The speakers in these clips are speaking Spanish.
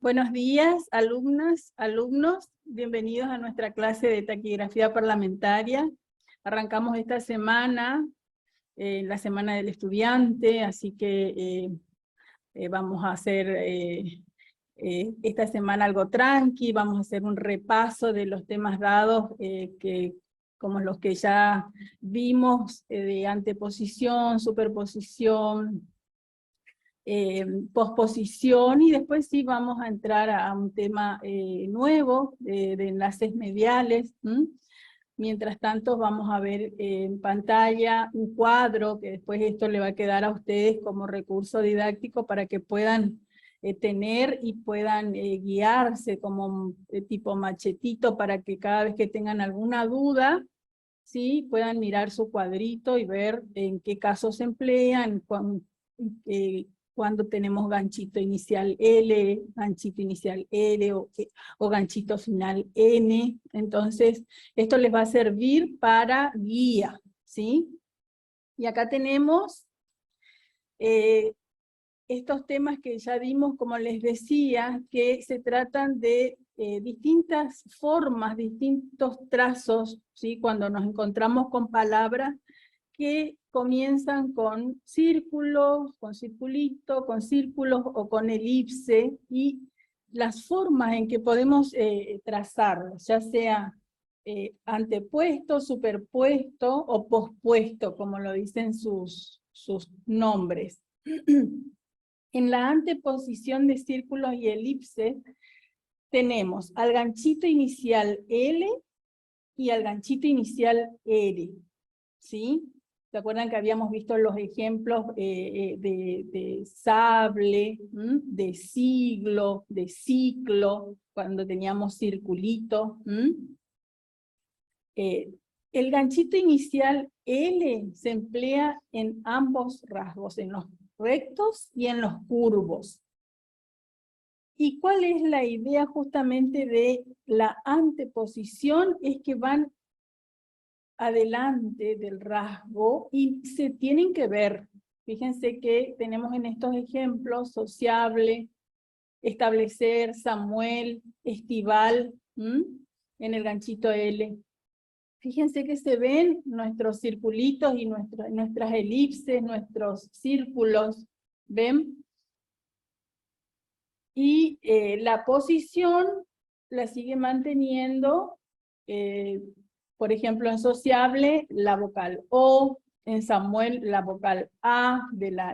Buenos días, alumnas, alumnos. Bienvenidos a nuestra clase de taquigrafía parlamentaria. Arrancamos esta semana, la semana del estudiante, así que vamos a hacer esta semana algo tranqui, vamos a hacer un repaso de los temas dados como los que ya vimos de anteposición, superposición, posposición, y después sí vamos a entrar a un tema nuevo de enlaces mediales. Mientras tanto vamos a ver en pantalla un cuadro que después esto le va a quedar a ustedes como recurso didáctico para que puedan tener y puedan guiarse como tipo machetito para que cada vez que tengan alguna duda, ¿sí? Puedan mirar su cuadrito y ver en qué casos se emplean, cuando tenemos ganchito inicial L, ganchito inicial L o ganchito final N. Entonces, esto les va a servir para guía, ¿sí? Y acá tenemos estos temas que ya vimos, como les decía, que se tratan de distintas formas, distintos trazos, ¿sí? Cuando nos encontramos con palabras que comienzan con círculos, con circulito, con círculos o con elipse, y las formas en que podemos trazarlos, ya sea antepuesto, superpuesto o pospuesto, como lo dicen sus nombres. En la anteposición de círculos y elipses tenemos al ganchito inicial L y al ganchito inicial R, ¿sí? ¿Se acuerdan que habíamos visto los ejemplos de sable, de siglo, de ciclo, cuando teníamos circulito? El ganchito inicial L se emplea en ambos rasgos, en los rectos y en los curvos. ¿Y cuál es la idea justamente de la anteposición? Es que van adelante del rasgo y se tienen que ver. Fíjense que tenemos en estos ejemplos sociable, establecer, Samuel, estival, en el ganchito L. Fíjense que se ven nuestros circulitos y nuestras elipses, nuestros círculos, ¿ven? Y la posición la sigue manteniendo, por ejemplo, en sociable, la vocal O, en Samuel, la vocal A,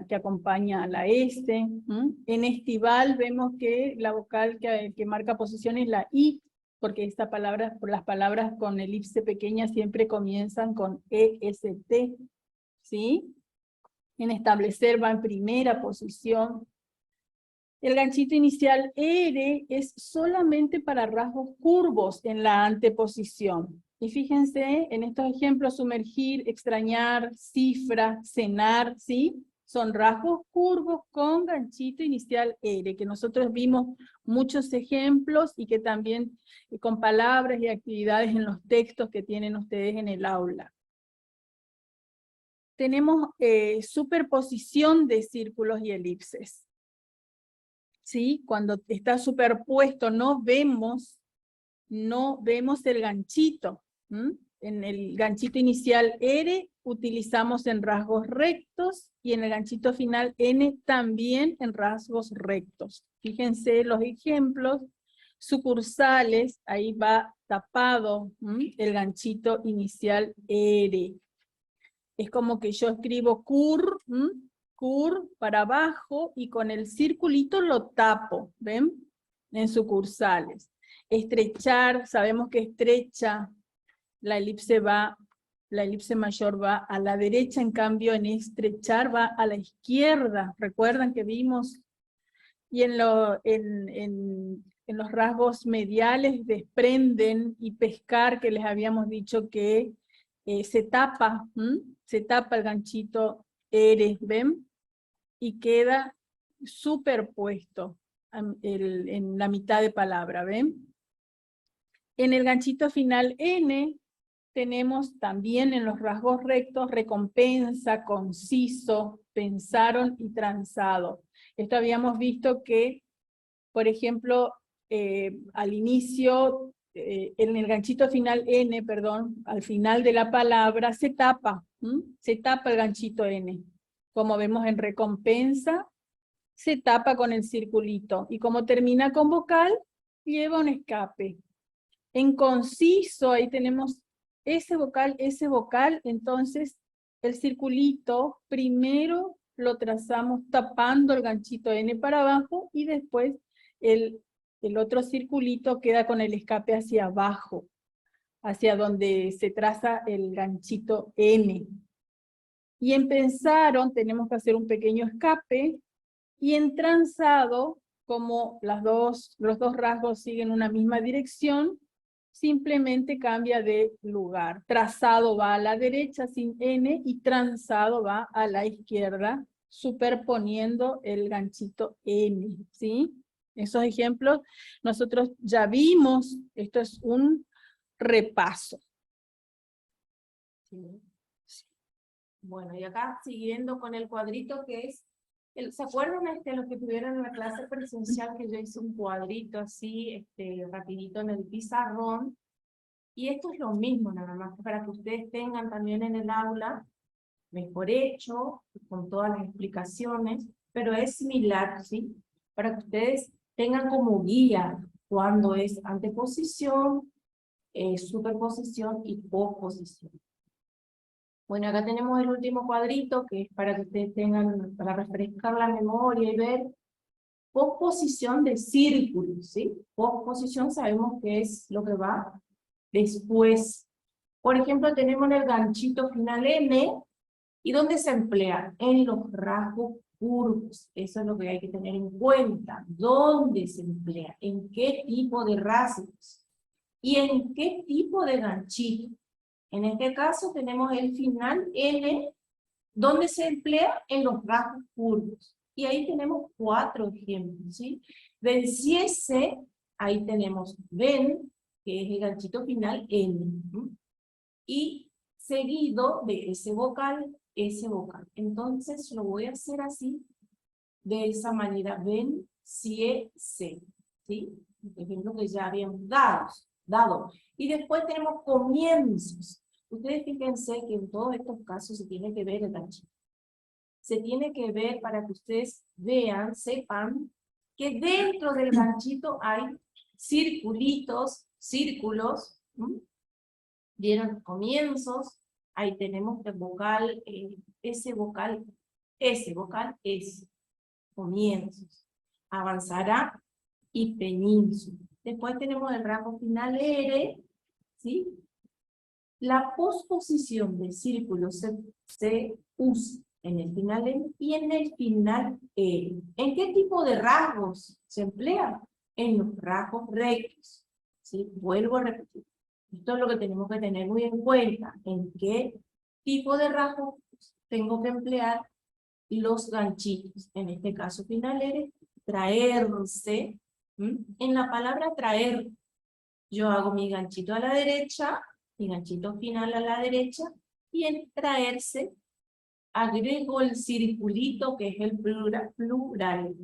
que acompaña a la S. En estival vemos que la vocal que marca posición es la I, porque las palabras con elipse pequeña siempre comienzan con EST, ¿sí? En establecer va en primera posición. El ganchito inicial R es solamente para rasgos curvos en la anteposición. Y fíjense, en estos ejemplos, sumergir, extrañar, cifra, cenar, ¿sí? Son rasgos curvos con ganchito inicial R, que nosotros vimos muchos ejemplos y que también con palabras y actividades en los textos que tienen ustedes en el aula. Tenemos superposición de círculos y elipses. ¿Sí? Cuando está superpuesto no vemos el ganchito. En el ganchito inicial R utilizamos en rasgos rectos y en el ganchito final N también en rasgos rectos. Fíjense los ejemplos, sucursales, ahí va tapado el ganchito inicial R. Es como que yo escribo cur para abajo y con el circulito lo tapo, ¿ven? En sucursales. Estrechar, sabemos que estrecha, la elipse mayor va a la derecha, en cambio en estrechar va a la izquierda. ¿Recuerdan que vimos? Y en los rasgos mediales desprenden y pescar, que les habíamos dicho que se tapa el ganchito R, ¿ven? Y queda superpuesto en la mitad de palabra, ¿ven? En el ganchito final N tenemos también en los rasgos rectos recompensa, conciso, pensaron y transado. Esto habíamos visto que por ejemplo, al inicio, en el ganchito final N, perdón, al final de la palabra se tapa el ganchito N. Como vemos en recompensa, se tapa con el circulito. Y como termina con vocal, lleva un escape. En conciso, ahí tenemos ese vocal, entonces el circulito primero lo trazamos tapando el ganchito N para abajo y después el otro circulito queda con el escape hacia abajo, hacia donde se traza el ganchito N. Y en pensaron tenemos que hacer un pequeño escape, y en transado, como los dos rasgos siguen una misma dirección, simplemente cambia de lugar. Trazado va a la derecha sin N y transado va a la izquierda, superponiendo el ganchito N, ¿sí? Esos ejemplos nosotros ya vimos, esto es un repaso. Sí. Bueno, y acá siguiendo con el cuadrito que es, ¿se acuerdan los que tuvieron en la clase presencial que yo hice un cuadrito así, rapidito en el pizarrón? Y esto es lo mismo, nada más, para que ustedes tengan también en el aula, mejor hecho, con todas las explicaciones, pero es similar, ¿sí? Para que ustedes tengan como guía cuando es anteposición, superposición y posposición. Bueno, acá tenemos el último cuadrito, que es para que ustedes tengan, para refrescar la memoria y ver posposición de círculos, ¿sí? Posposición sabemos que es lo que va después. Por ejemplo, tenemos el ganchito final N, ¿y dónde se emplea? En los rasgos curvos. Eso es lo que hay que tener en cuenta. ¿Dónde se emplea? ¿En qué tipo de rasgos? ¿Y en qué tipo de ganchito? En este caso tenemos el final N, donde se emplea en los rasgos curvos. Y ahí tenemos 4 ejemplos, ¿sí? Venciese, ahí tenemos ven, que es el ganchito final N. Y seguido de ese vocal. Entonces lo voy a hacer así, de esa manera, venciese, ¿sí? El ejemplo que ya habíamos dado. Y después tenemos comienzos. Ustedes fíjense que en todos estos casos se tiene que ver el ganchito. Se tiene que ver para que ustedes vean, sepan, que dentro del ganchito hay circulitos, círculos. ¿Vieron? Comienzos. Ahí tenemos el vocal, ese vocal, es comienzos. Avanzará y península. Después tenemos el rasgo final R, ¿sí? La posposición del círculo se usa en el final N y en el final R. ¿En qué tipo de rasgos se emplea? En los rasgos rectos, ¿sí? Vuelvo a repetir. Esto es lo que tenemos que tener muy en cuenta. ¿En qué tipo de rasgos tengo que emplear los ganchitos? En este caso final R, traerse. En la palabra traer, yo hago mi ganchito a la derecha, mi ganchito final a la derecha, y en traerse agrego el circulito que es el plural.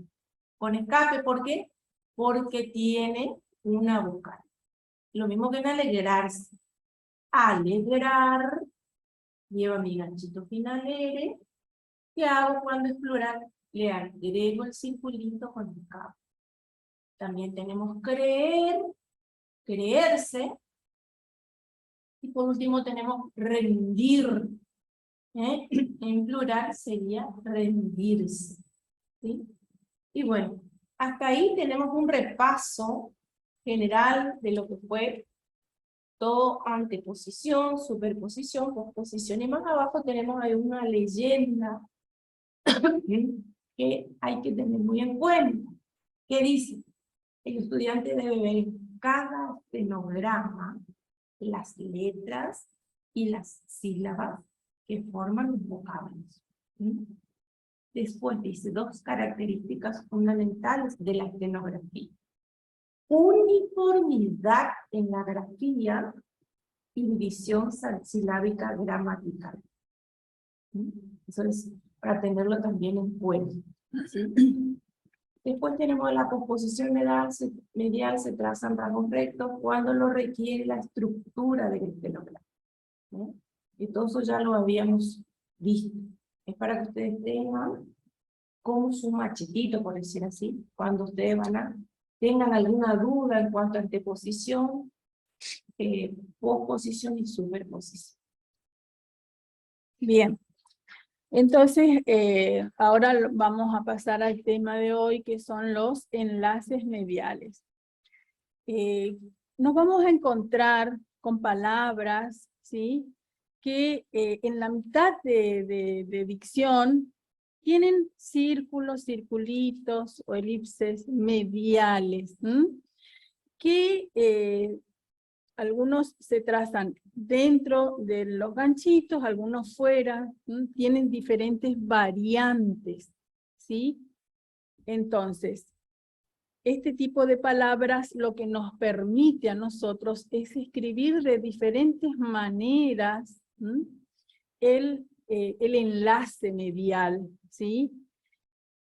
Con escape, ¿por qué? Porque tiene una vocal. Lo mismo que en alegrarse. Alegrar, lleva mi ganchito final R. ¿Qué hago cuando es plural? Le agrego el circulito con escape. También tenemos creer, creerse. Y por último tenemos rendir. En plural sería rendirse. ¿Sí? Y bueno, hasta ahí tenemos un repaso general de lo que fue todo anteposición, superposición, posposición. Y más abajo tenemos ahí una leyenda que hay que tener muy en cuenta. ¿Qué dice? El estudiante debe ver en cada estenograma las letras y las sílabas que forman los vocablos. Después dice 2 características fundamentales de la estenografía. Uniformidad en la grafía y división silábica gramatical. Eso es para tenerlo también en cuenta, ¿sí? Después tenemos la composición medial, se trazan rasgos rectos cuando lo requiere la estructura del estelograma. ¿No? Y todo eso ya lo habíamos visto. Es para que ustedes tengan como su machetito, por decir así, cuando ustedes tengan alguna duda en cuanto a anteposición, posposición y superposición. Bien. Entonces, ahora vamos a pasar al tema de hoy, que son los enlaces mediales. Nos vamos a encontrar con palabras, ¿sí?, que en la mitad de dicción tienen círculos, circulitos o elipses mediales, que algunos se trazan dentro de los ganchitos, algunos fuera, tienen diferentes variantes, ¿sí? Entonces, este tipo de palabras lo que nos permite a nosotros es escribir de diferentes maneras el enlace medial, ¿sí?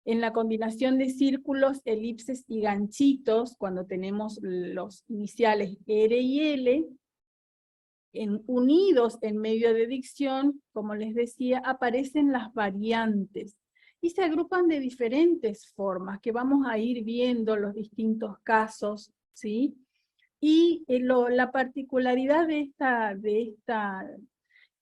En la combinación de círculos, elipses y ganchitos, cuando tenemos los iniciales R y L, unidos en medio de dicción, como les decía, aparecen las variantes y se agrupan de diferentes formas que vamos a ir viendo los distintos casos, ¿sí? Y la particularidad de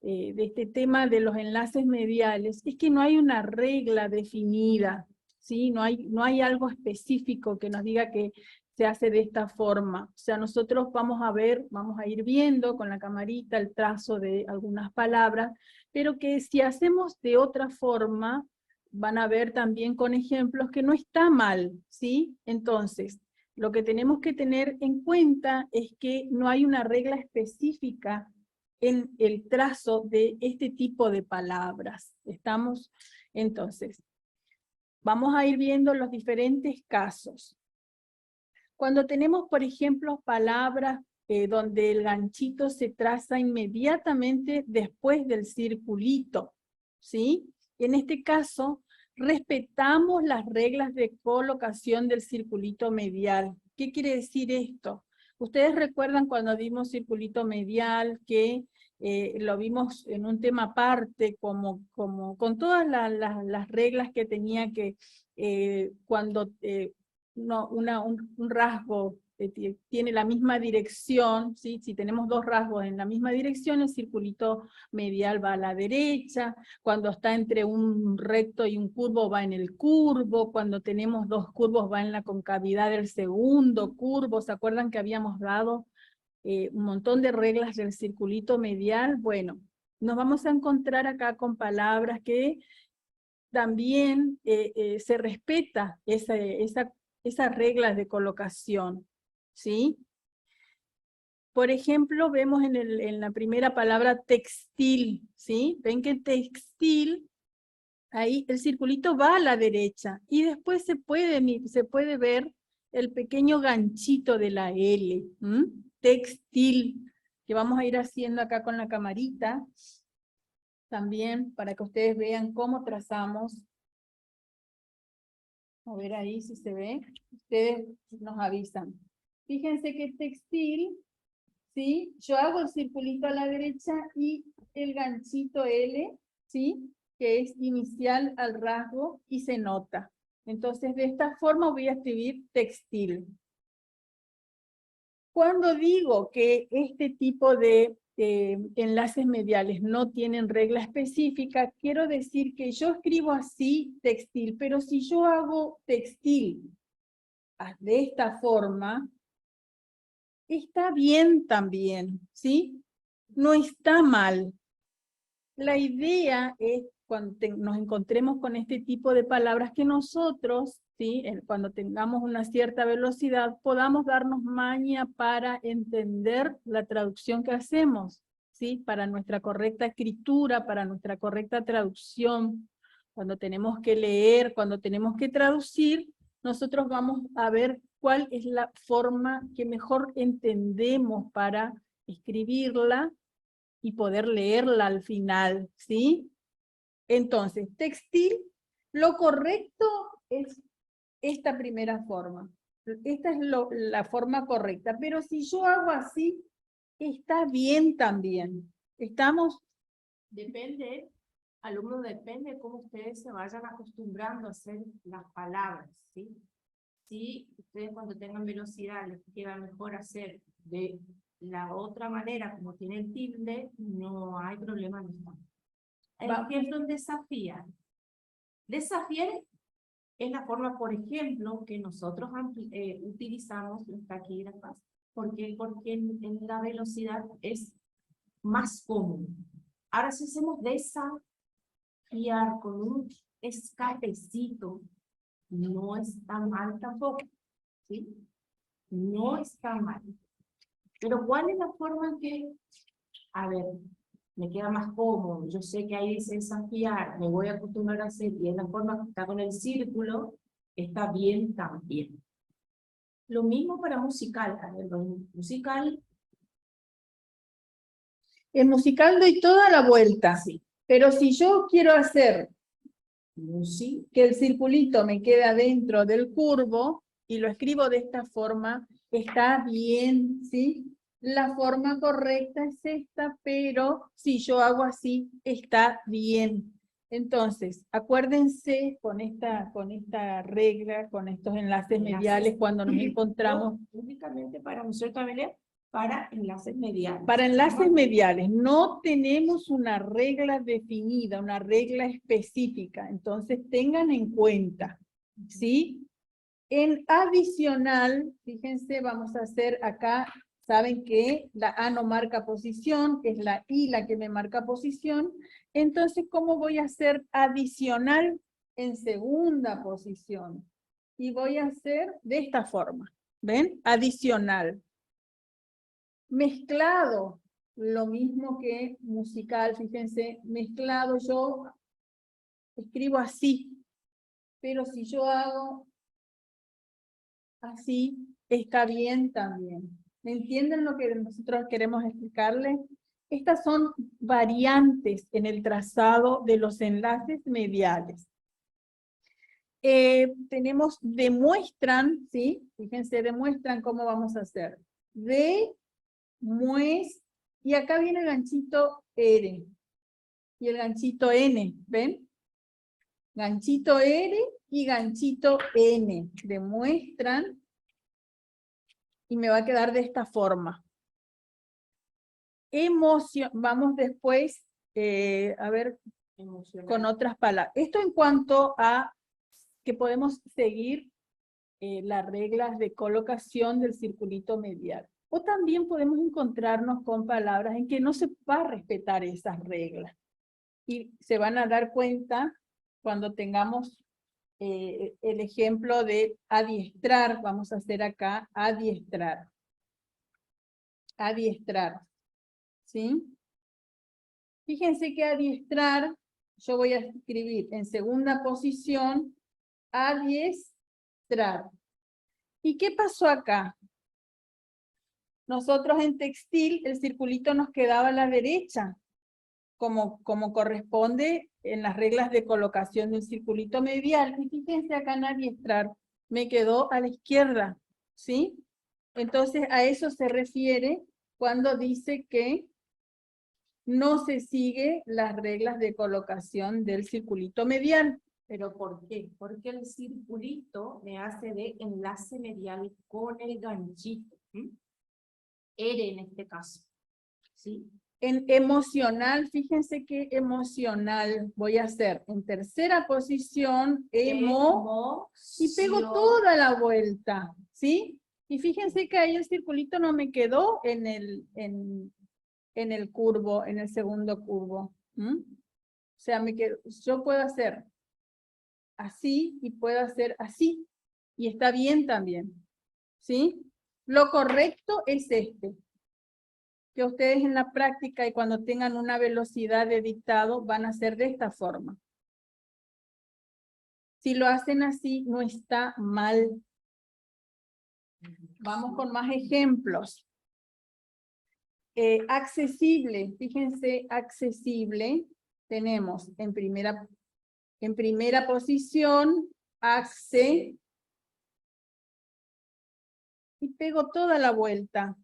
este tema de los enlaces mediales es que no hay una regla definida, ¿sí? No hay algo específico que nos diga que se hace de esta forma. O sea, nosotros vamos a ir viendo con la camarita el trazo de algunas palabras, pero que si hacemos de otra forma, van a ver también con ejemplos que no está mal, ¿sí? Entonces, lo que tenemos que tener en cuenta es que no hay una regla específica en el trazo de este tipo de palabras. ¿Estamos? Entonces, vamos a ir viendo los diferentes casos. Cuando tenemos, por ejemplo, palabras donde el ganchito se traza inmediatamente después del circulito, ¿sí? En este caso, respetamos las reglas de colocación del circulito medial. ¿Qué quiere decir esto? Ustedes recuerdan cuando vimos circulito medial que lo vimos en un tema aparte, con todas las reglas que tenía que, cuando un rasgo tiene la misma dirección, ¿sí? Si tenemos dos rasgos en la misma dirección, el circulito medial va a la derecha, cuando está entre un recto y un curvo va en el curvo, cuando tenemos dos curvos va en la concavidad del segundo curvo. ¿Se acuerdan que habíamos dado un montón de reglas del circulito medial? Bueno, nos vamos a encontrar acá con palabras que también se respeta esas reglas de colocación, ¿sí? Por ejemplo, vemos en la primera palabra textil, ¿sí? Ven que textil, ahí el circulito va a la derecha, y después se puede ver el pequeño ganchito de la L, textil, que vamos a ir haciendo acá con la camarita, también para que ustedes vean cómo trazamos. A ver ahí si se ve. Ustedes nos avisan. Fíjense que textil, ¿sí? Yo hago el circulito a la derecha y el ganchito L, ¿sí? Que es inicial al rasgo y se nota. Entonces, de esta forma voy a escribir textil. Cuando digo que este tipo de enlaces mediales no tienen regla específica, quiero decir que yo escribo así textil, pero si yo hago textil de esta forma, está bien también, ¿sí? No está mal. La idea es, cuando nos encontremos con este tipo de palabras, que nosotros, ¿sí?, cuando tengamos una cierta velocidad, podamos darnos maña para entender la traducción que hacemos, ¿sí?, para nuestra correcta escritura, para nuestra correcta traducción. Cuando tenemos que leer, cuando tenemos que traducir, nosotros vamos a ver cuál es la forma que mejor entendemos para escribirla y poder leerla al final, ¿sí? Entonces, textil, lo correcto es esta primera forma. Esta es la forma correcta, pero si yo hago así, está bien también. ¿Estamos? Depende, alumnos, depende de cómo ustedes se vayan acostumbrando a hacer las palabras, ¿sí? Si ustedes cuando tengan velocidad les queda mejor hacer de la otra manera, como tiene el tilde, no hay problema en esto. Ejemplo, desafiar. Desafiar es la forma, por ejemplo, que nosotros utilizamos los taquígrafos. ¿Por qué? Porque en la velocidad es más cómodo. Ahora, si hacemos desafiar con un escapecito, no está mal tampoco, ¿sí? No está mal. Pero ¿cuál es la forma en que, a ver, me queda más cómodo? Yo sé que ahí dice desafiar, me voy a acostumbrar a hacer, y es la forma que está con el círculo, está bien también. Lo mismo para musical. A ver, musical. En musical doy toda la vuelta. Sí. Pero si yo quiero hacer Sí. que el circulito me quede adentro del curvo y lo escribo de esta forma, está bien, ¿sí? La forma correcta es esta, pero si yo hago así, está bien. Entonces, acuérdense con esta regla, con estos enlaces mediales, cuando nos encontramos. Únicamente para nosotros también, para enlaces mediales. Para enlaces mediales, no tenemos una regla definida, una regla específica, entonces tengan en cuenta, ¿sí? En adicional, fíjense, vamos a hacer acá, saben que la A no marca posición, es la I la que me marca posición, entonces, ¿cómo voy a hacer adicional en segunda posición? Y voy a hacer de esta forma, ¿ven? Adicional. Mezclado, lo mismo que musical, fíjense, mezclado yo escribo así, pero si yo hago así, está bien también. ¿Entienden lo que nosotros queremos explicarles? Estas son variantes en el trazado de los enlaces mediales. Tenemos demuestran, ¿sí? Fíjense, demuestran cómo vamos a hacer. Y acá viene el ganchito R y el ganchito N, ¿ven? Ganchito R y ganchito N. Demuestran y me va a quedar de esta forma. Vamos después, a ver, con otras palabras. Esto en cuanto a que podemos seguir las reglas de colocación del circulito medial. O también podemos encontrarnos con palabras en que no se va a respetar esas reglas. Y se van a dar cuenta cuando tengamos el ejemplo de adiestrar. Vamos a hacer acá adiestrar. Adiestrar. ¿Sí? Fíjense que adiestrar, yo voy a escribir en segunda posición, adiestrar. ¿Y qué pasó acá? Nosotros en textil, el circulito nos quedaba a la derecha, como corresponde en las reglas de colocación del circulito medial. Y fíjense acá en adiestrar, me quedó a la izquierda, ¿sí? Entonces a eso se refiere cuando dice que no se sigue las reglas de colocación del circulito medial. ¿Pero por qué? Porque el circulito me hace de enlace medial con el ganchito. R en este caso. ¿Sí? En emocional, fíjense que emocional voy a hacer en tercera posición, y pego toda la vuelta, ¿sí? Y fíjense que ahí el circulito no me quedó en el curvo, en el segundo curvo. O sea, yo puedo hacer así y puedo hacer así, y está bien también, ¿sí? Lo correcto es este. Que ustedes en la práctica y cuando tengan una velocidad de dictado van a hacer de esta forma. Si lo hacen así, no está mal. Vamos con más ejemplos. Accesible, fíjense, accesible. Tenemos en primera posición, accesible. y pego toda la vuelta.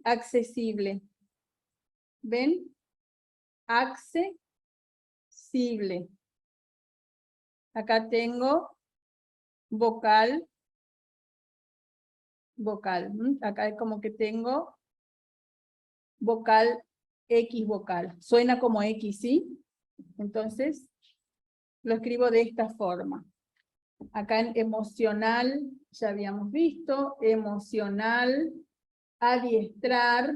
Accesible. ¿Ven? Accesible. Acá tengo vocal. Vocal. Acá es como que tengo vocal, X vocal. Suena como X, ¿sí? Entonces, lo escribo de esta forma. Acá en emocional, ya habíamos visto, emocional, adiestrar,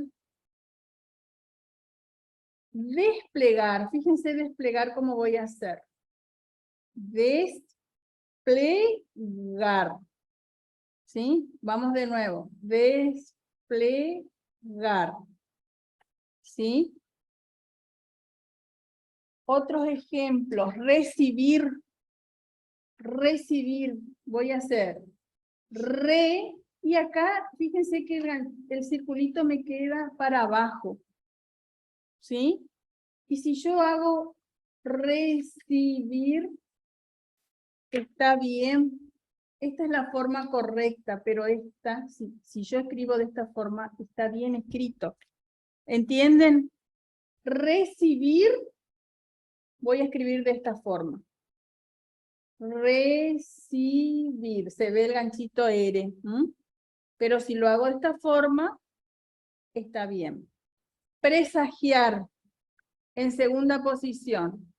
desplegar. Fíjense desplegar cómo voy a hacer. Desplegar. ¿Sí? Vamos de nuevo. Desplegar. ¿Sí? Otros ejemplos. Recibir. Recibir. Voy a hacer re. Y acá, fíjense que el circulito me queda para abajo. ¿Sí? Y si yo hago recibir, está bien. Esta es la forma correcta, pero esta, si yo escribo de esta forma, está bien escrito. ¿Entienden? Recibir, voy a escribir de esta forma. Recibir, se ve el ganchito R. Pero si lo hago de esta forma, está bien. Presagiar, en segunda posición.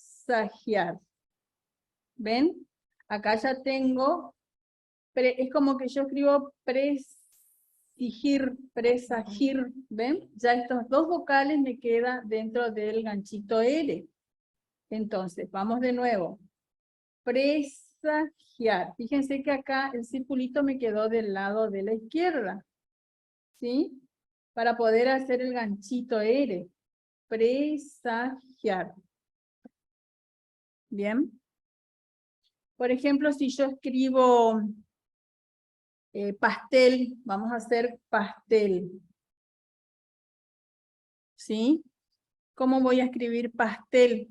Presagiar. ¿Ven? Acá ya tengo, es como que yo escribo presagir, ¿ven? Ya estos dos vocales me quedan dentro del ganchito L. Entonces, vamos de nuevo. Presagiar. Fíjense que acá el circulito me quedó del lado de la izquierda. ¿Sí? Para poder hacer el ganchito R. Presagiar. ¿Bien? Por ejemplo, si yo escribo pastel, vamos a hacer pastel. ¿Sí? ¿Cómo voy a escribir pastel?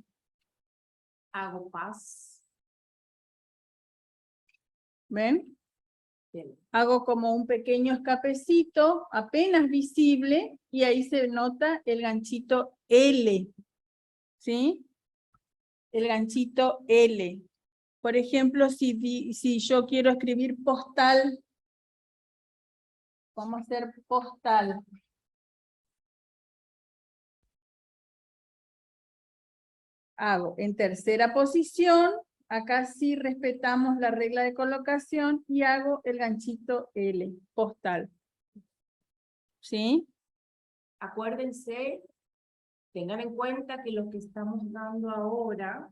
Hago paz. ¿Ven? Bien. Hago como un pequeño escapecito, apenas visible, y ahí se nota el ganchito L. ¿Sí? El ganchito L. Por ejemplo, si yo quiero escribir postal, vamos a hacer postal. Hago en tercera posición, acá sí respetamos la regla de colocación y hago el ganchito L, postal. ¿Sí? Acuérdense, tengan en cuenta que lo que estamos dando ahora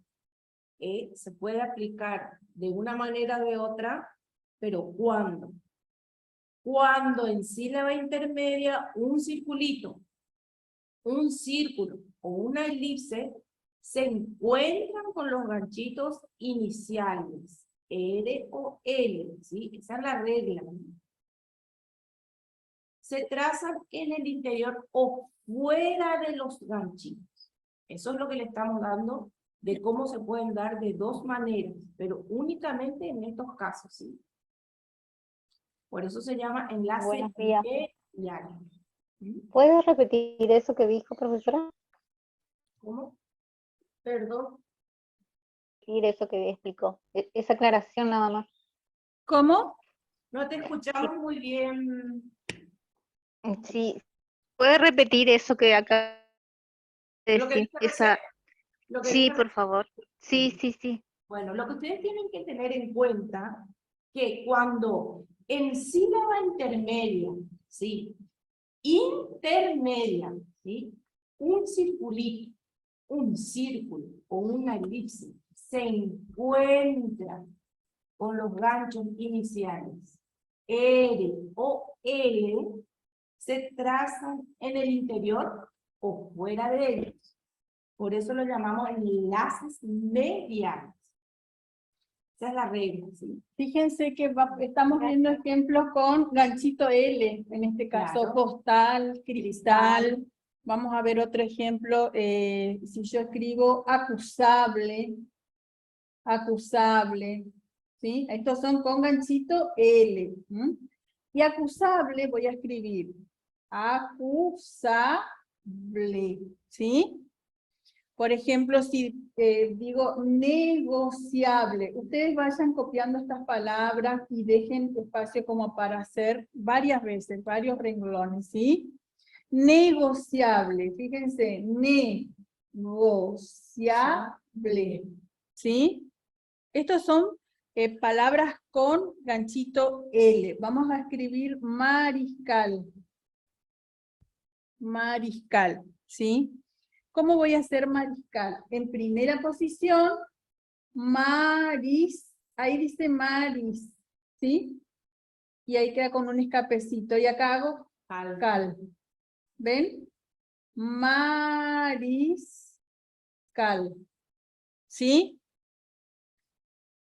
se puede aplicar de una manera o de otra, pero ¿cuándo? Cuando en sílaba intermedia un circulito, un círculo o una elipse se encuentran con los ganchitos iniciales, R o L, ¿sí? Esa es la regla. Se trazan en el interior o fuera de los ganchitos. Eso es lo que le estamos dando de cómo se pueden dar de dos maneras, pero únicamente en estos casos, ¿sí? Por eso se llama enlace Buenos días. medial. ¿Puede repetir eso que dijo, profesora? ¿Cómo? Perdón. Repetir eso que explicó. Esa aclaración nada más. ¿Cómo? No te escuchamos muy bien. Sí. ¿Puede repetir eso que acá de Lo que decir? dije recién. Sí, por favor. Sí. Bueno, lo que ustedes tienen que tener en cuenta que cuando en sílaba intermedia, ¿sí? Intermedia, ¿sí? Un circulito, un círculo o una elipse se encuentra con los ganchos iniciales R o L, se trazan en el interior o fuera de ellos. Por eso lo llamamos enlaces mediales. Esa es la regla, ¿sí? Fíjense que estamos viendo ejemplos con ganchito L, en este caso, Claro. postal, cristal. Vamos a ver otro ejemplo, si yo escribo acusable, acusable, ¿sí? Estos son con ganchito L. Y acusable voy a escribir acusable, ¿sí? Por ejemplo, si digo negociable, ustedes vayan copiando estas palabras y dejen espacio como para hacer varias veces, varios renglones, ¿sí? Negociable, fíjense, negociable, ¿sí? Estos son palabras con ganchito L. Vamos a escribir mariscal. Mariscal, ¿sí? ¿Cómo voy a hacer mariscal? En primera posición, maris, ahí dice maris, ¿sí? Y ahí queda con un escapecito. Y acá hago cal. ¿Ven? Mariscal, ¿sí?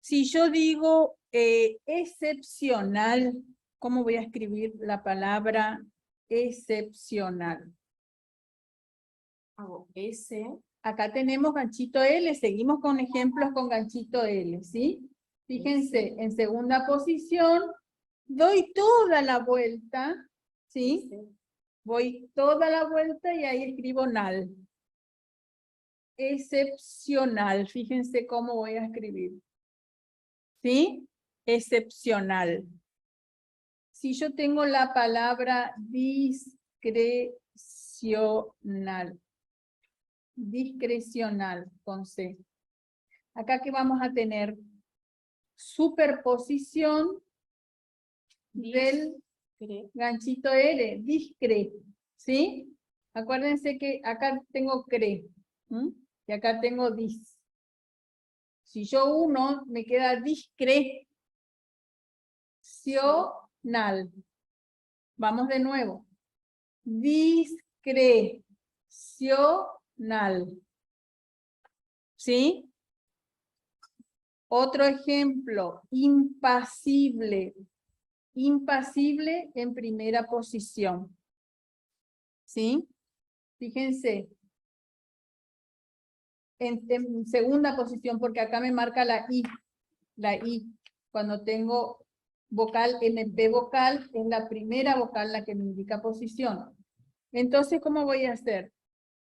Si yo digo excepcional, ¿cómo voy a escribir la palabra excepcional? Hago S. Acá tenemos ganchito L, seguimos con ejemplos con ganchito L, ¿sí? Fíjense, en segunda posición, doy toda la vuelta, ¿sí? Voy toda la vuelta y ahí escribo nal. Excepcional, fíjense cómo voy a escribir. ¿Sí? Excepcional. Si yo tengo la palabra discrecional. Discrecional, con C. Acá que vamos a tener superposición del ganchito R, discre, ¿sí? Acuérdense que acá tengo cre, y acá tengo dis. Si yo uno, me queda discrecional. Vamos de nuevo. Discrecional. ¿Sí? Otro ejemplo, impasible. Impasible en primera posición. ¿Sí? Fíjense. En segunda posición, porque acá me marca la I. La I. Cuando tengo vocal, MP vocal, es la primera vocal la que me indica posición. Entonces, ¿cómo voy a hacer?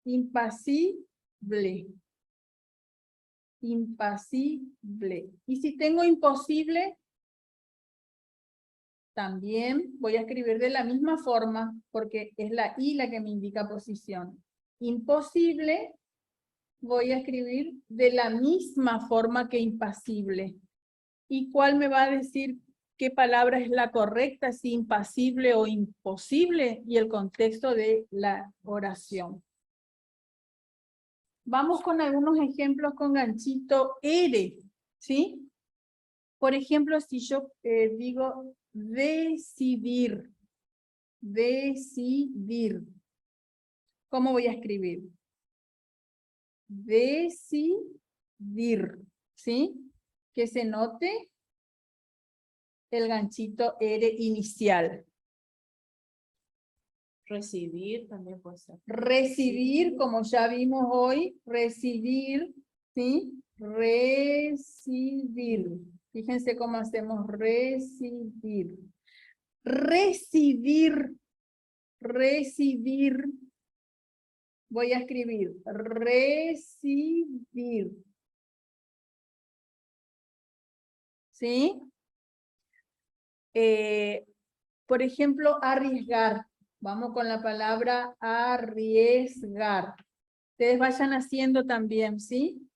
Impasible. Impasible. Y si tengo imposible, también voy a escribir de la misma forma, porque es la I la que me indica posición. Imposible, voy a escribir de la misma forma que impasible. ¿Y cuál me va a decir qué palabra es la correcta, si impasible o imposible? Y el contexto de la oración. Vamos con algunos ejemplos con ganchito R, ¿sí? Por ejemplo, si yo digo decidir, decidir, ¿cómo voy a escribir? Decidir, ¿sí? Que se note el ganchito R inicial. Recibir también puede ser. Recibir, como ya vimos hoy, recibir, ¿sí? Recibir. Fíjense cómo hacemos recibir. Recibir, recibir. Voy a escribir recibir. ¿Sí? Por ejemplo, arriesgar. Vamos con la palabra arriesgar. Ustedes vayan haciendo también, ¿sí?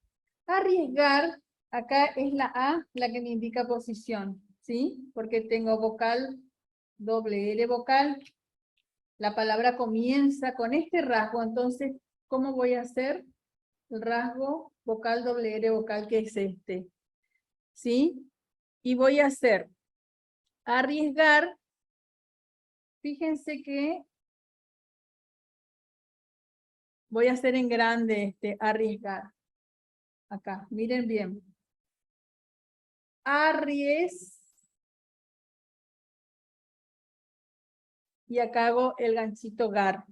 Arriesgar, acá es la A la que me indica posición, ¿sí? Porque tengo vocal, doble R vocal. La palabra comienza con este rasgo, entonces, ¿cómo voy a hacer? El rasgo vocal doble R vocal, que es este, ¿sí? Y voy a hacer arriesgar. Fíjense que voy a hacer en grande este arriesgar. Acá, miren bien. Y acá hago el ganchito gar.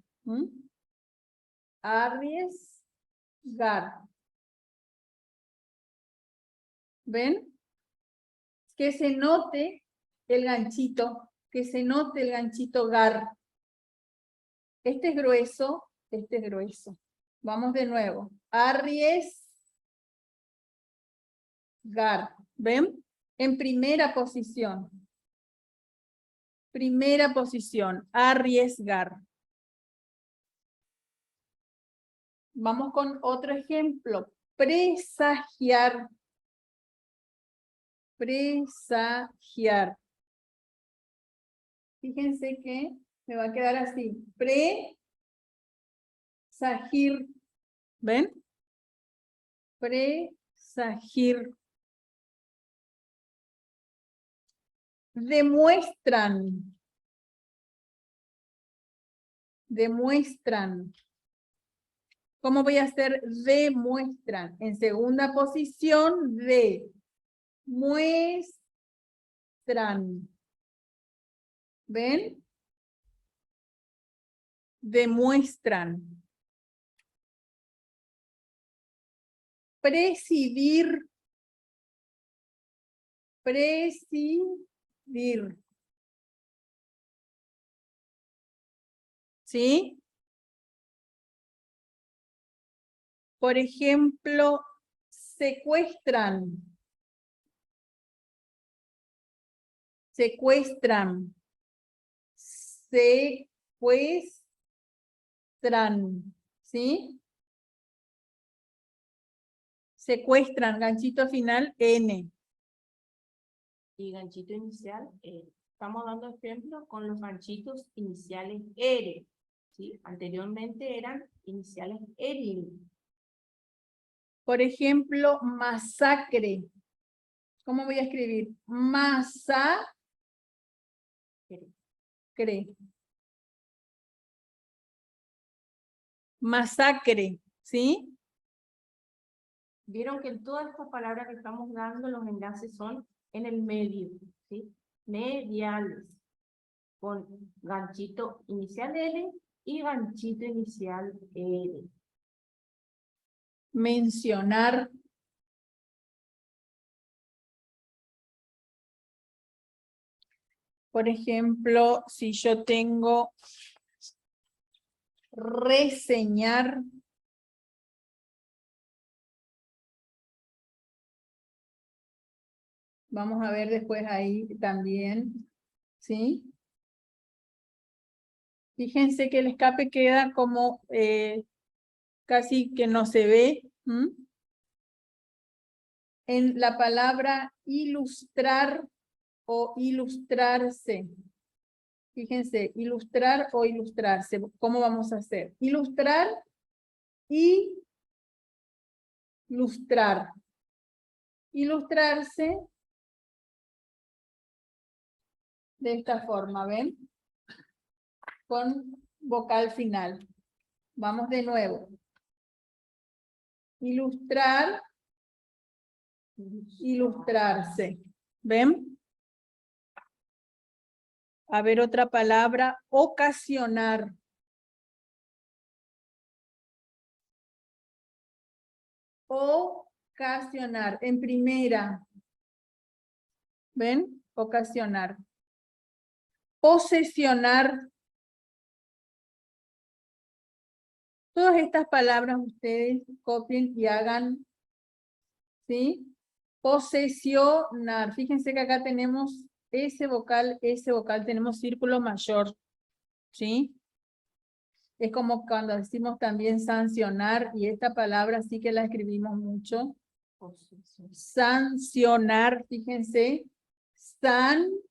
Arriesgar. ¿Ven? que se note el ganchito, que se note el ganchito gar. Este es grueso, este es grueso. Vamos de nuevo. Arriesgar. ¿Ven? En primera posición. Primera posición. Arriesgar. Vamos con otro ejemplo. Presagiar. Presagiar. Fíjense que me va a quedar así. Presagir. ¿Ven? Presagir. Demuestran. Demuestran. ¿Cómo voy a hacer demuestran? En segunda posición, muestran. ¿Ven? Demuestran. Presidir. Presidir. ¿Sí? Por ejemplo, secuestran. Secuestran. Secuestran. ¿Sí? Secuestran, ganchito final, N. Y ganchito inicial, estamos dando ejemplos con los ganchitos iniciales R. ¿Sí? Anteriormente eran iniciales R. Por ejemplo, masacre. ¿Cómo voy a escribir? Masacre. Masacre, ¿sí? Vieron que en todas estas palabras que estamos dando, los enlaces son en el medio, ¿sí? Mediales, con ganchito inicial L y ganchito inicial R. Mencionar. Por ejemplo, si yo tengo reseñar. Vamos a ver después ahí también, ¿sí? Fíjense que el escape queda como casi que no se ve. En la palabra ilustrar o ilustrarse. Fíjense, ilustrar o ilustrarse. ¿Cómo vamos a hacer? Ilustrar y ilustrar. Ilustrarse de esta forma, ¿ven? Con vocal final. Vamos de nuevo. Ilustrar, ilustrarse. ¿Ven? A ver otra palabra, ocasionar. Ocasionar, en primera. ¿Ven? Ocasionar. Posesionar. Todas estas palabras ustedes copien y hagan, ¿sí? Posesionar. Fíjense que acá tenemos ese vocal, tenemos círculo mayor, ¿sí? Es como cuando decimos también sancionar, y esta palabra sí que la escribimos mucho. Sancionar, fíjense. Sancionar.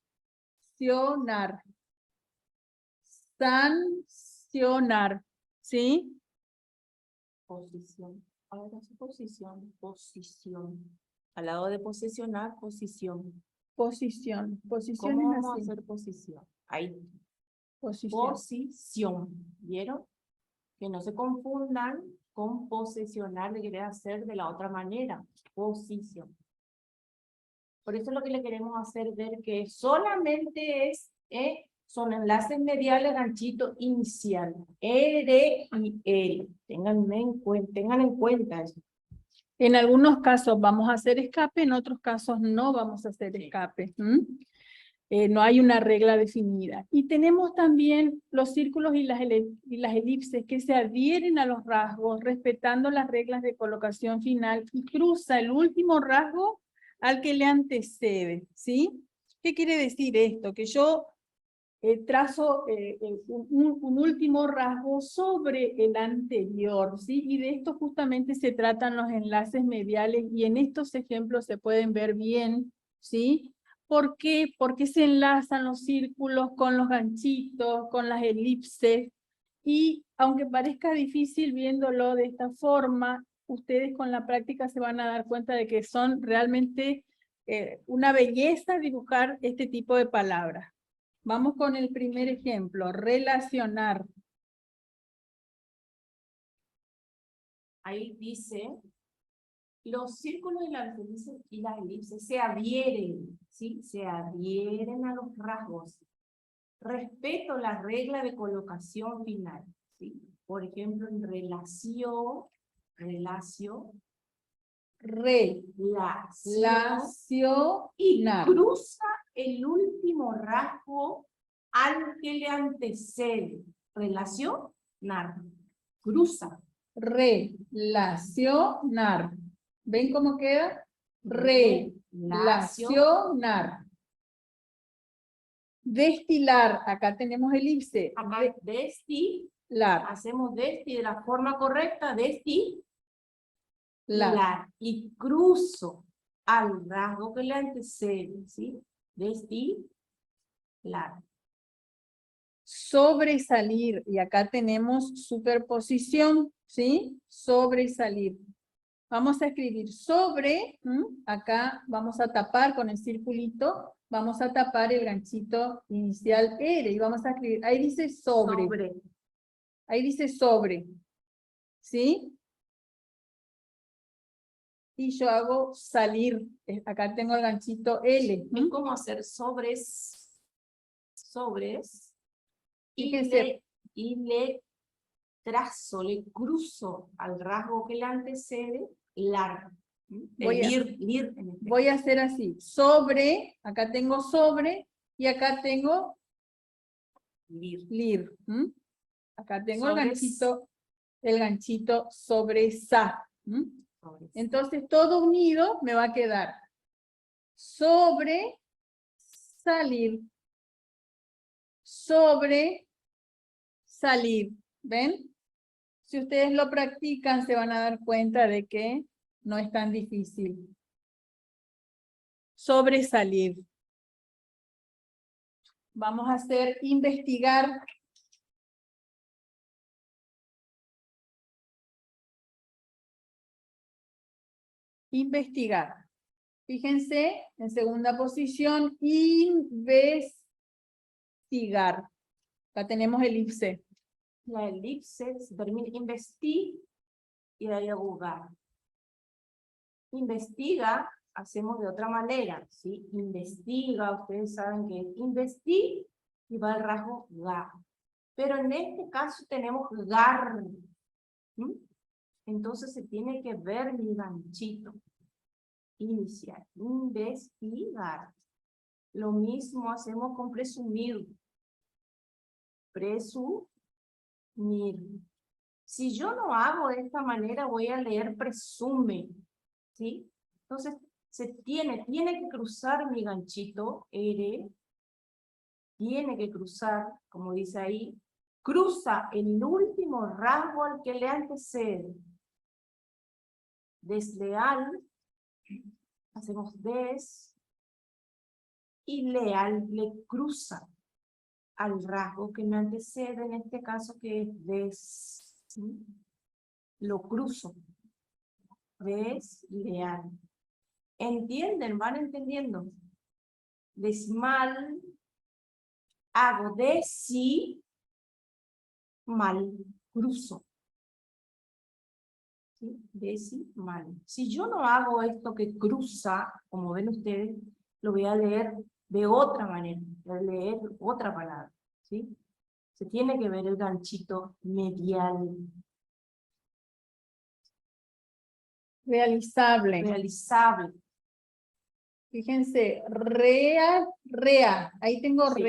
Sancionar, ¿sí? Posición. Ahora su posición. Posición. Al lado de posesionar, posición. Posición. Posición ¿Cómo es vamos a así. hacer posición? Ahí. Posición. Posición. ¿Vieron? Que no se confundan con posesionar, de querer hacer de la otra manera. Posición. Por eso lo que le queremos hacer ver que solamente son enlaces mediales, ganchito inicial. R y L. Tengan en cuenta eso. En algunos casos vamos a hacer escape, en otros casos no vamos a hacer escape. No hay una regla definida. Y tenemos también los círculos y las elipses que se adhieren a los rasgos, respetando las reglas de colocación final y cruza el último rasgo al que le antecede, ¿sí? ¿Qué quiere decir esto? Que yo trazo un último rasgo sobre el anterior, ¿sí? Y de esto justamente se tratan los enlaces mediales y en estos ejemplos se pueden ver bien, ¿sí? ¿Por qué? Porque se enlazan los círculos con los ganchitos, con las elipses, y aunque parezca difícil viéndolo de esta forma, ustedes con la práctica se van a dar cuenta de que son realmente una belleza dibujar este tipo de palabras. Vamos con el primer ejemplo, relacionar. Ahí dice, los círculos y las elipses se adhieren, ¿sí? Se adhieren a los rasgos. Respeto la regla de colocación final, ¿sí? Por ejemplo, en relación, y cruza el último rasgo al que le antecede. Relacionar. Cruza. Relacionar. ¿Ven cómo queda? Relacionar. Destilar. Acá tenemos elipse. Acá destilar. Hacemos desti de la forma correcta. Destilar. Y cruzo al rasgo que le antecede, ¿sí? Destilar. Sobresalir, y acá tenemos superposición, ¿sí? Sobresalir. Vamos a escribir sobre, acá vamos a tapar con el circulito, vamos a tapar el ganchito inicial R, y vamos a escribir, ahí dice sobre. Ahí dice sobre, ¿sí? Y yo hago salir, acá tengo el ganchito L. Es como hacer sobres, y le trazo, le cruzo al rasgo que le antecede, largo. Voy a hacer así, sobre, acá tengo sobre, y acá tengo lir. Acá tengo el ganchito sobre sa. Entonces todo unido me va a quedar sobre salir. Sobre salir. ¿Ven? Si ustedes lo practican, se van a dar cuenta de que no es tan difícil. Sobresalir. Vamos a hacer investigar. Investigar. Fíjense, en segunda posición, investigar. Acá tenemos elipse. La elipse se termina investi y de ahí a jugar. Investiga, hacemos de otra manera, ¿sí? Investiga, ustedes saben que investi y va el rasgo ga. Pero en este caso tenemos gar. Entonces se tiene que ver mi ganchito inicial. Investigar. Lo mismo hacemos con presumir. Presumir. Si yo no hago de esta manera, voy a leer presume, ¿sí? Entonces, tiene que cruzar mi ganchito, R, tiene que cruzar, como dice ahí, cruza el último rasgo al que le antecede. Desleal, hacemos des, y leal le cruza al rasgo que me antecede, en este caso que es des, ¿sí? Lo cruzo. Desleal. ¿Entienden? ¿Van entendiendo? Desmal, hago desi, mal, cruzo. ¿Sí? Decimal. Si yo no hago esto que cruza, como ven ustedes, lo voy a leer de otra manera, voy a leer otra palabra, ¿sí? Se tiene que ver el ganchito medial. Realizable. Realizable. Fíjense, rea. Ahí tengo Sí.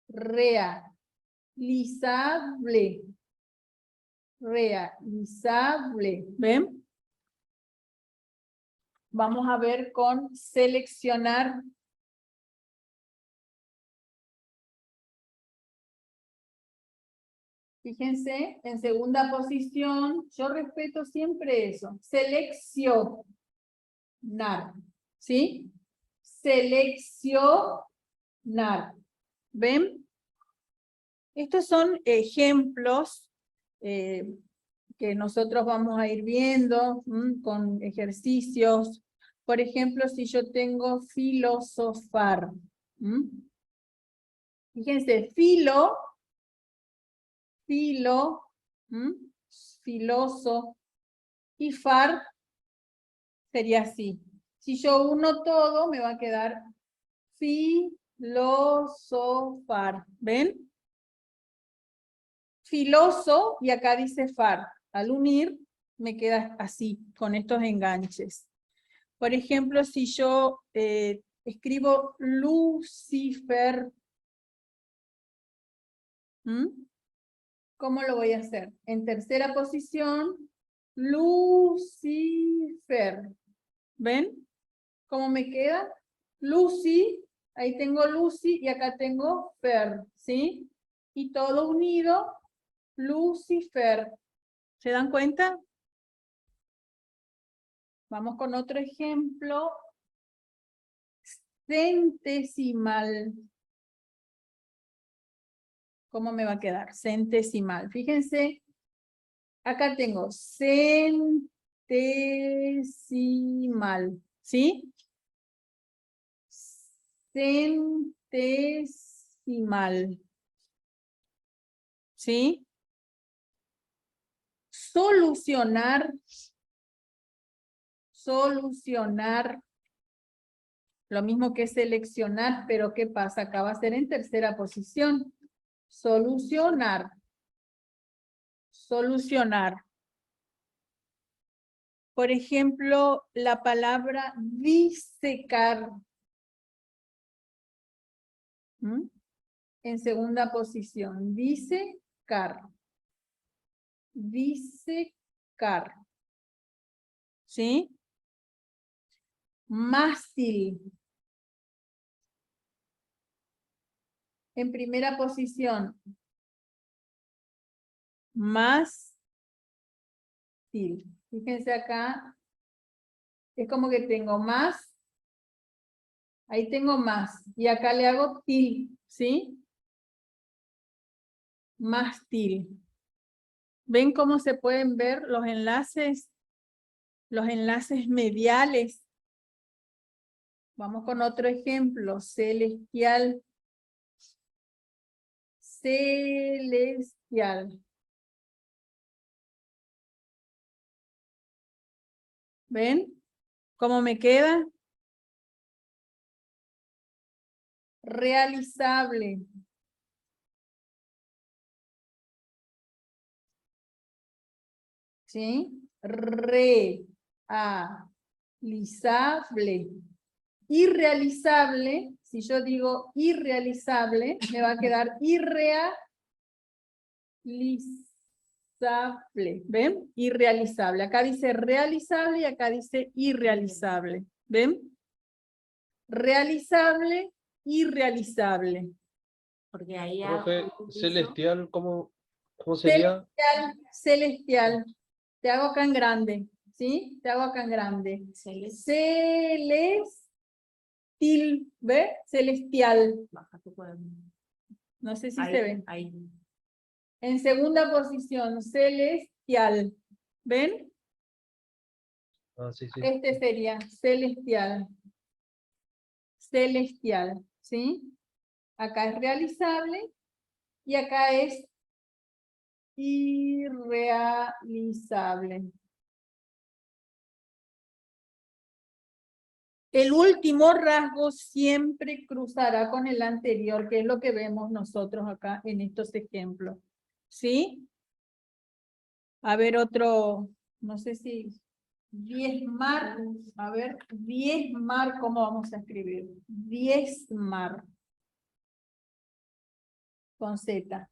rea. Realizable. Realizable. ¿Ven? Vamos a ver con seleccionar. Fíjense, en segunda posición, yo respeto siempre eso. Seleccionar. ¿Sí? Seleccionar. ¿Ven? Estos son ejemplos que nosotros vamos a ir viendo con ejercicios. Por ejemplo, si yo tengo filosofar. Fíjense, filoso, y far sería así. Si yo uno todo, me va a quedar filosofar. ¿Ven? Filoso, y acá dice far. Al unir, me queda así, con estos enganches. Por ejemplo, si yo escribo Lucifer, ¿cómo lo voy a hacer? En tercera posición, Lucifer. ¿Ven? ¿Cómo me queda? Lucy, ahí tengo Lucy y acá tengo Fer, ¿sí? Y todo unido, Lucifer. ¿Se dan cuenta? Vamos con otro ejemplo. Centesimal. ¿Cómo me va a quedar? Centesimal. Fíjense, acá tengo centesimal, ¿sí? Centesimal. ¿Sí? Solucionar. Lo mismo que seleccionar, pero ¿qué pasa? Acá va a ser en tercera posición. Solucionar. Por ejemplo, la palabra disecar. En segunda posición. Disecar. ¿Sí? Mástil. En primera posición. Mástil. Fíjense acá. Es como que tengo más. Ahí tengo más. Y acá le hago til. ¿Sí? Mástil. ¿Ven cómo se pueden ver los enlaces? Los enlaces mediales. Vamos con otro ejemplo. Celestial. ¿Ven cómo me queda? Realizable. ¿Sí? Realizable. Irrealizable. Si yo digo irrealizable, me va a quedar irrealizable. ¿Ven? Irrealizable. Acá dice realizable y acá dice irrealizable. ¿Ven? Realizable, irrealizable. Porque ahí Profe, celestial, ¿cómo sería? Celestial. Te hago acá en grande. ¿Sí? Te hago acá en grande. Celestil. ¿Ve? Celestial. No sé si ahí, se ve. Ahí. En segunda posición, celestial. ¿Ven? Ah, sí, sí. Este sería celestial. Celestial. ¿Sí? Acá es realizable y acá es irrealizable. El último rasgo siempre cruzará con el anterior, que es lo que vemos nosotros acá en estos ejemplos. ¿Sí? A ver otro, no sé si diezmar, a ver, diezmar, ¿cómo vamos a escribir? Diezmar. Con Z.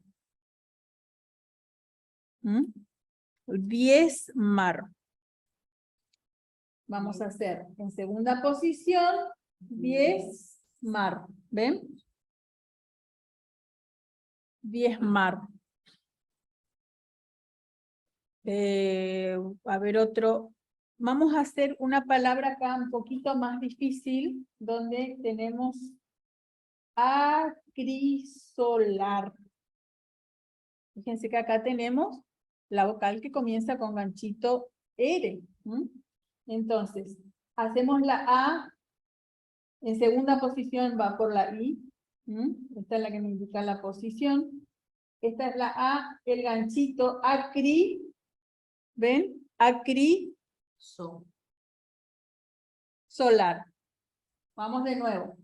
¿Mm? Diezmar. Vamos a hacer en segunda posición, diezmar. ¿Ven? Diezmar. A ver otro. Vamos a hacer una palabra acá un poquito más difícil, donde tenemos acrisolar. Fíjense que acá tenemos la vocal que comienza con ganchito R. Entonces, hacemos la A, en segunda posición va por la I. Esta es la que me indica la posición. Esta es la A, el ganchito acri. ¿Ven? Acri solar. Vamos de nuevo.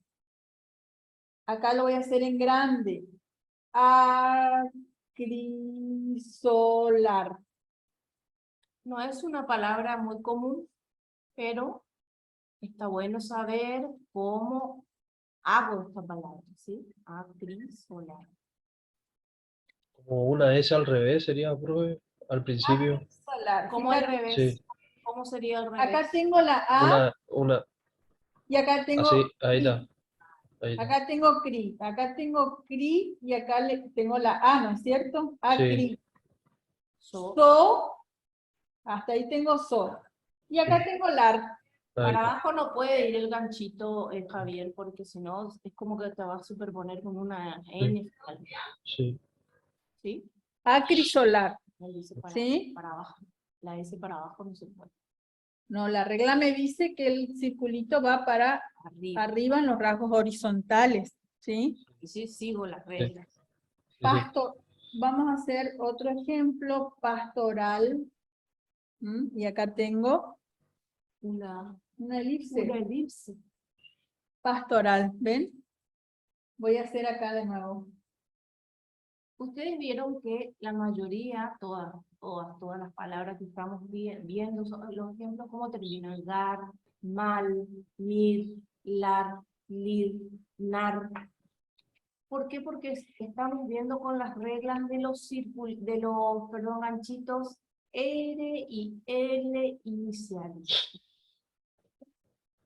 Acá lo voy a hacer en grande. Acrisolar. No es una palabra muy común, pero está bueno saber cómo hago esta palabra, ¿sí? Acrisolar. Como una S al revés sería, profe, al principio. Acrisolar. ¿Cómo al Fíjate, revés? Sí, ¿Cómo sería al revés? acá tengo la A una, y acá tengo así, ahí CRI. está. Ahí está. Acá tengo CRI, acá tengo CRI y acá tengo la A, ¿no es cierto? ACRI. So, hasta ahí tengo so. Y acá Sí, tengo LAR. ahí Para está. abajo no puede ir el ganchito, Javier, porque si no es como que te va a superponer con una N final, Sí, ¿sí? Acrisolar. La dice ¿Sí? para abajo. La S para abajo no se puede. No, la regla me dice que el circulito va para arriba en los rasgos horizontales. ¿Sí? Y sí, sigo las sí, reglas. sí. Pasto. Vamos a hacer otro ejemplo, pastoral. Y acá tengo Una elipse. elipse. Pastoral, ¿ven? Voy a hacer acá de nuevo. Ustedes vieron que la mayoría, todas las palabras que estamos viendo, son los ejemplos, cómo terminan: gar, mal, mir, lar, lir, nar. ¿Por qué? Porque estamos viendo con las reglas de los ganchitos R y L iniciales.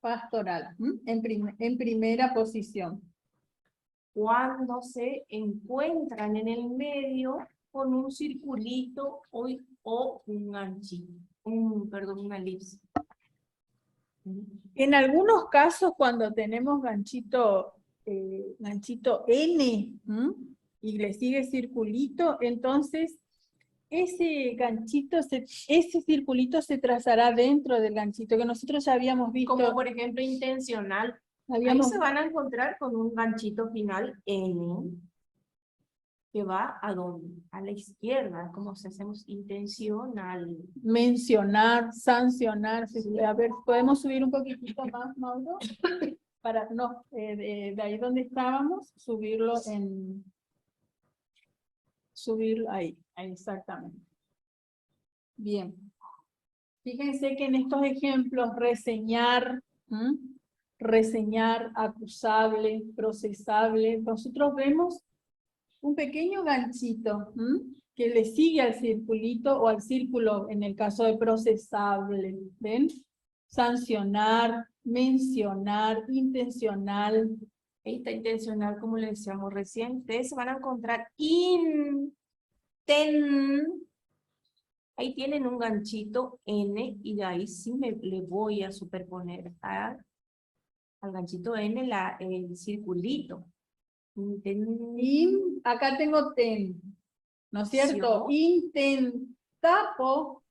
Pastoral, en primera posición. Cuando se encuentran en el medio con un circulito o un ganchito, una elipse. En algunos casos, cuando tenemos ganchito N, y le sigue circulito, entonces ese circulito se trazará dentro del ganchito, que nosotros ya habíamos visto. Como por ejemplo intencional. Ahí se van a encontrar con un ganchito final N, que va a dónde? A la izquierda, como si hacemos intencional. Mencionar, sancionar. Sí. A ver, ¿podemos subir un poquitito más, Mauro? Para, no, de ahí donde estábamos, subirlo ahí, exactamente. Bien. Fíjense que en estos ejemplos, reseñar, reseñar, acusable, procesable, nosotros vemos un pequeño ganchito que le sigue al circulito o al círculo en el caso de procesable. ¿Ven? Sancionar, mencionar, intencional. Esta intencional, como le decíamos recién, ustedes se van a encontrar ahí tienen un ganchito N y de ahí sí le voy a superponer al ganchito N el circulito. Acá tengo ten, ¿no es cierto? Intentapo,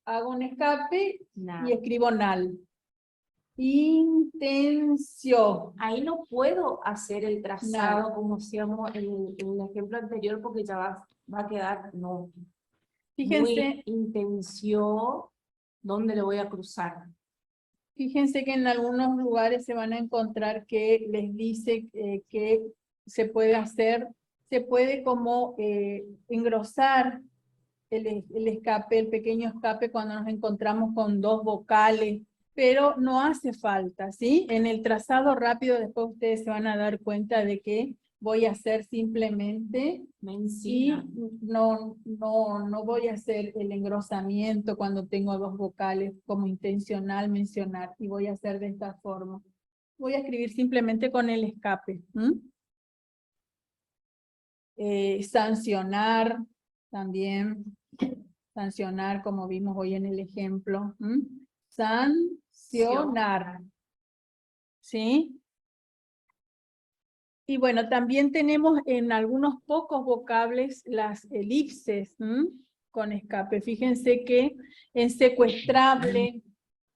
hago un escape y escribo nal. Intención. Ahí no puedo hacer el trazado como hacíamos en el ejemplo anterior porque ya va a quedar, no. Fíjense, intención, ¿dónde le voy a cruzar? Fíjense que en algunos lugares se van a encontrar que les dice que se puede como engrosar el escape, el pequeño escape cuando nos encontramos con dos vocales, pero no hace falta, ¿sí? En el trazado rápido después ustedes se van a dar cuenta de que voy a hacer simplemente y Mencina. no voy a hacer el engrosamiento cuando tengo dos vocales como intencional mencionar, y voy a hacer de esta forma. Voy a escribir simplemente con el escape. Sancionar también, sancionar como vimos hoy en el ejemplo. Sancionar. ¿Sí? Y bueno, también tenemos en algunos pocos vocables las elipses con escape. Fíjense que en secuestrable,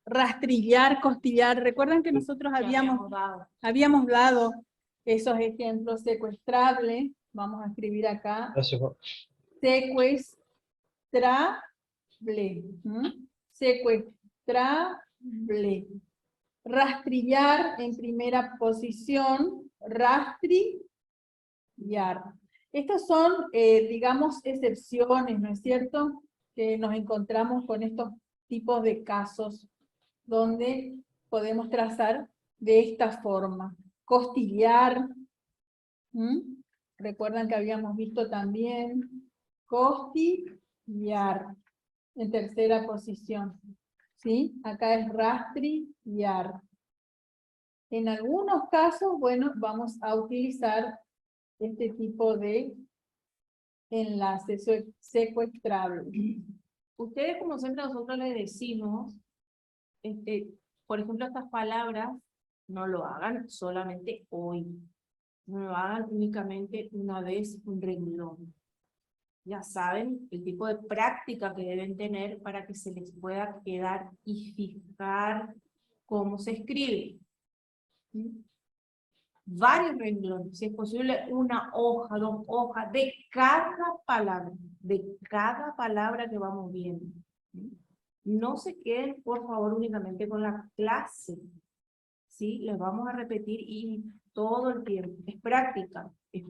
rastrillar, costillar, recuerdan que nosotros Ya habíamos habíamos dado. dado esos ejemplos. Secuestrable, vamos a escribir acá, Gracias, Juan. secuestrable, secuestrable. Rastrillar en primera posición, rastrillar. Estas son, digamos, excepciones, ¿no es cierto? Que nos encontramos con estos tipos de casos donde podemos trazar de esta forma. Costillar. Recuerdan que habíamos visto también costillar en tercera posición. ¿Sí? Acá es rastrillar. En algunos casos, bueno, vamos a utilizar este tipo de enlace secuestrable. Ustedes, como siempre nosotros les decimos, por ejemplo, estas palabras no lo hagan solamente hoy. No lo hagan únicamente una vez un renglón. Ya saben el tipo de práctica que deben tener para que se les pueda quedar y fijar cómo se escribe. ¿Sí? Varios renglones, si es posible una hoja, 2 hojas, de cada palabra que vamos viendo. ¿Sí? No se queden, por favor, únicamente con la clase. ¿Sí? Les vamos a repetir y todo el tiempo. Es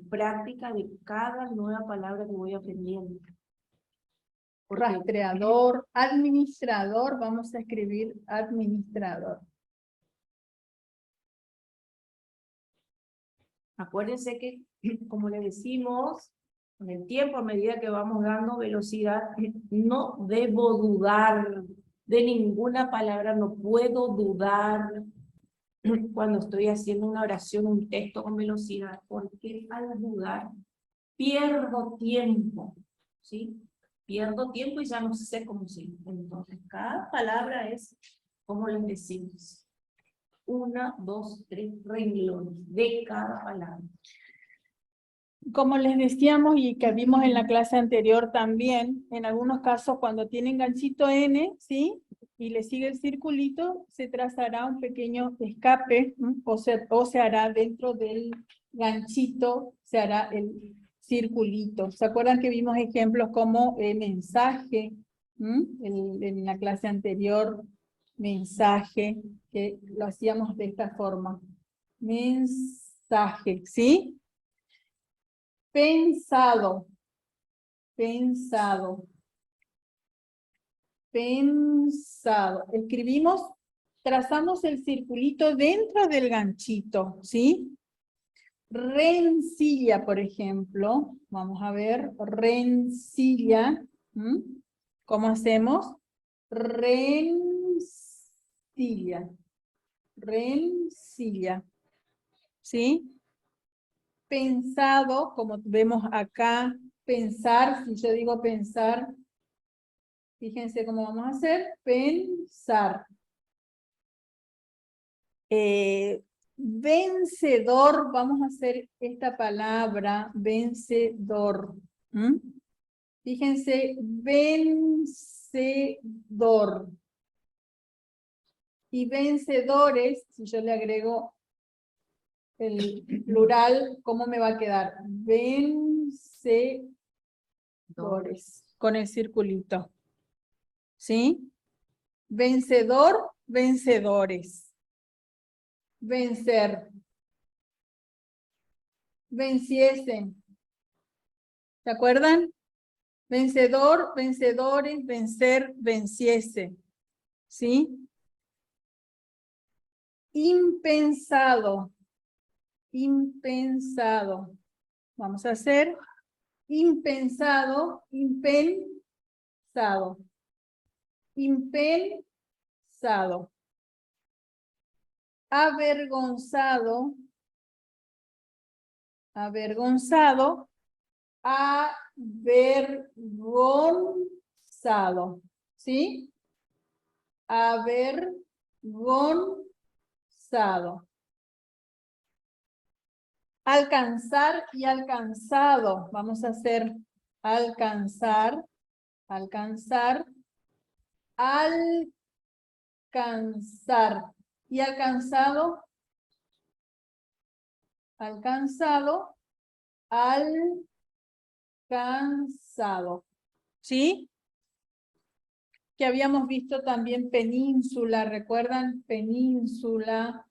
práctica de cada nueva palabra que voy aprendiendo. Porque Rastreador, administrador, vamos a escribir administrador. acuérdense que, como le decimos, con el tiempo, a medida que vamos dando velocidad, no debo dudar de ninguna palabra, no puedo dudar cuando estoy haciendo una oración, un texto con velocidad, porque al dudar pierdo tiempo, ¿sí? Pierdo tiempo y ya no sé cómo seguir. Entonces, cada palabra es, como les decimos, 1, 2, 3 renglones de cada palabra. Como les decíamos y que vimos en la clase anterior también, en algunos casos cuando tienen ganchito N, ¿sí? Y le sigue el circulito, se trazará un pequeño escape, o se hará dentro del ganchito, se hará el circulito. ¿Se acuerdan que vimos ejemplos como mensaje? En la clase anterior, mensaje, que lo hacíamos de esta forma. Mensaje, ¿sí? Pensado, pensado, pensado. Escribimos, trazamos el circulito dentro del ganchito, ¿sí? Rencilla, por ejemplo. Vamos a ver, rencilla. ¿Cómo hacemos? Rencilla. Rencilla. ¿Sí? Pensado, como vemos acá, pensar, si yo digo pensar, fíjense cómo vamos a hacer, pensar. Vencedor, vamos a hacer esta palabra, vencedor. Fíjense, vencedor. Y vencedores, si yo le agrego el plural, ¿cómo me va a quedar? Vencedores, con el circulito. ¿Sí? Vencedor, vencedores. Vencer. Venciesen. ¿Se acuerdan? Vencedor, vencedores, vencer, venciese. ¿Sí? Impensado. Impensado. Vamos a hacer impensado, impensado. Impensado. Avergonzado. Avergonzado. Avergonzado. ¿Sí? Avergonzado. Alcanzar y alcanzado. Vamos a hacer alcanzar, alcanzar, alcanzar. Y alcanzado, alcanzado, alcanzado. ¿Sí? Que habíamos visto también península, ¿recuerdan? Península.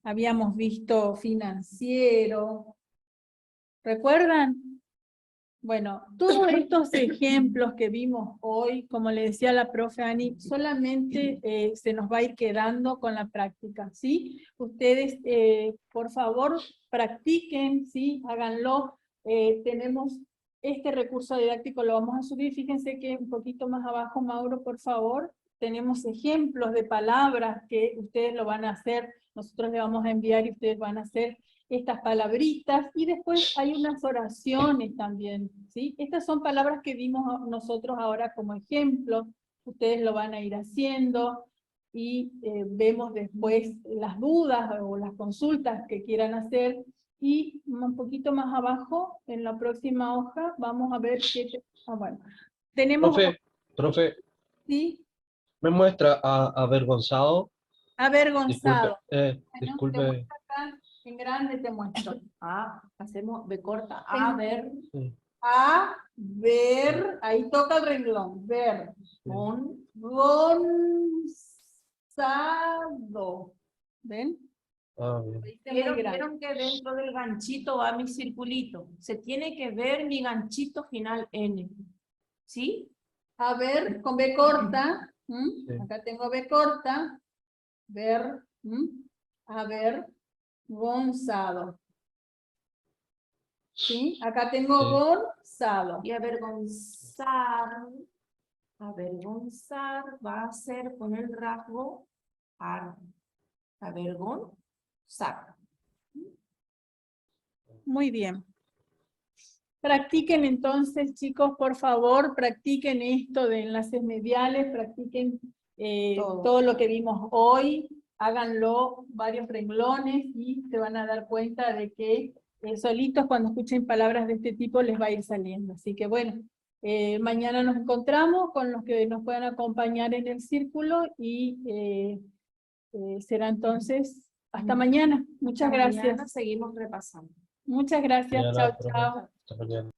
Habíamos visto financiero. ¿Recuerdan? Bueno, todos estos ejemplos que vimos hoy, como le decía la profe Ani, solamente se nos va a ir quedando con la práctica, ¿sí? Ustedes, por favor, practiquen, ¿sí? Háganlo. Tenemos este recurso didáctico, lo vamos a subir. Fíjense que un poquito más abajo, Mauro, por favor, tenemos ejemplos de palabras que ustedes lo van a hacer. Nosotros le vamos a enviar y ustedes van a hacer estas palabritas, y después hay unas oraciones también, ¿sí? Estas son palabras que vimos nosotros ahora como ejemplo, ustedes lo van a ir haciendo, y vemos después las dudas o las consultas que quieran hacer, y un poquito más abajo, en la próxima hoja, vamos a ver qué... bueno, tenemos... Profe, ¿sí? ¿me muestra avergonzado? Avergonzado. Disculpe, Bueno, disculpe. te muestro acá, en grande te muestro. Hacemos B corta. Sí. A, ver, ahí toca el renglón, ver. Gonzado. ¿Ven? Ah, bien. Vieron que dentro del ganchito va mi circulito. Se tiene que ver mi ganchito final N. ¿Sí? A ver, con B corta. Sí. Acá tengo B corta. Ver. A ver. Gonzado. ¿Sí? Acá tengo Sí. Gonzado. Y avergonzar va a ser con el rasgo ar. Avergonzar. Muy bien. Practiquen entonces, chicos, por favor, practiquen esto de enlaces mediales, practiquen todo lo que vimos hoy, háganlo varios renglones y se van a dar cuenta de que solitos cuando escuchen palabras de este tipo les va a ir saliendo. Así que bueno, mañana nos encontramos con los que nos puedan acompañar en el círculo y será entonces hasta mañana. Muchas gracias. Mañana seguimos repasando. Muchas gracias. Mañana, Chao, profe. chao. Hasta mañana.